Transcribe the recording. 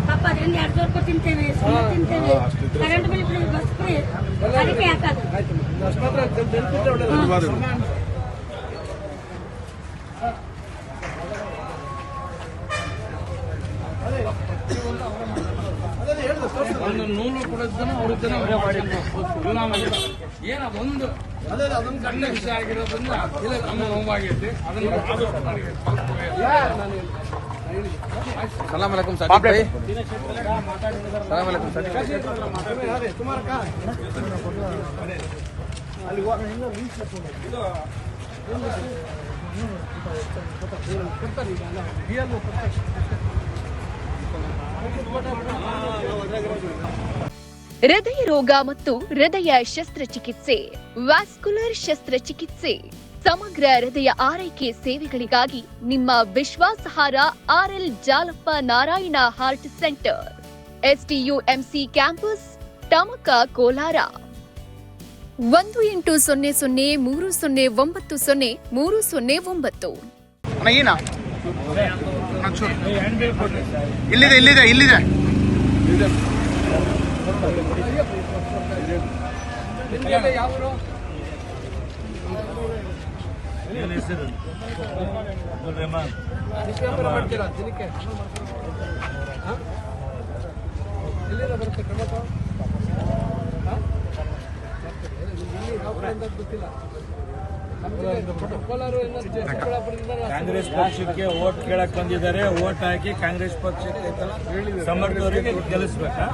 ಪಾಪ ಅದರಿಂದ 2 ರೂಪಾಯಿ ತಿಂತೇವೆ, ತಿಂತೇವೆ, ಕರೆಂಟ್ ಬಿಲ್ ಬಸ್ ಫ್ರೀ ಅದಕ್ಕೆ ಹಾಕೋದು. ಒಂದು ನೂಲು ಕೊಡೋದನ್ನ ಅವ್ರದ್ದನ್ನ ಏನ ಒಂದು ಸಣ್ಣ ವಿಷಯ ಆಗಿರೋದ್ರಿಂದ ನಮ್ಮ ನೋವಾಗೈತಿ. ಅದನ್ನು ಸಲಾಮ್ ಅಲೈಕುಂ ಸಾದಿಕ್ ಭಾಯ್. ಸಲಾಮ್ ಅಲೈಕುಂ ಸಾದಿಕ್ ಭಾಯ್. ಹೃದಯ ರೋಗ ಮತ್ತು ಹೃದಯ ಶಸ್ತ್ರಚಿಕಿತ್ಸೆ, ವ್ಯಾಸ್ಕ್ಯುಲರ್ ಶಸ್ತ್ರಚಿಕಿತ್ಸೆ, ಸಮಗ್ರ ಹೃದಯ ಆರೈಕೆ ಸೇವೆಗಳಿಗಾಗಿ ನಿಮ್ಮ ವಿಶ್ವಾಸಾರ್ಹ RL Jalappa Narayana heart centre, STUMC campus, Tamaka, Kolar. 180030090309. ಇಲ್ಲಿದೆ ಕಾಂಗ್ರೆಸ್ ಪಕ್ಷಕ್ಕೆ ವೋಟ್ ಕೇಳಕ್ ಬಂದಿದ್ದಾರೆ. ವೋಟ್ ಹಾಕಿ ಕಾಂಗ್ರೆಸ್ ಪಕ್ಷಕ್ಕೆ ಸಮರ್ಥವರಿಗೆ ಗೆಲ್ಲಿಸ್ಬೇಕಾ?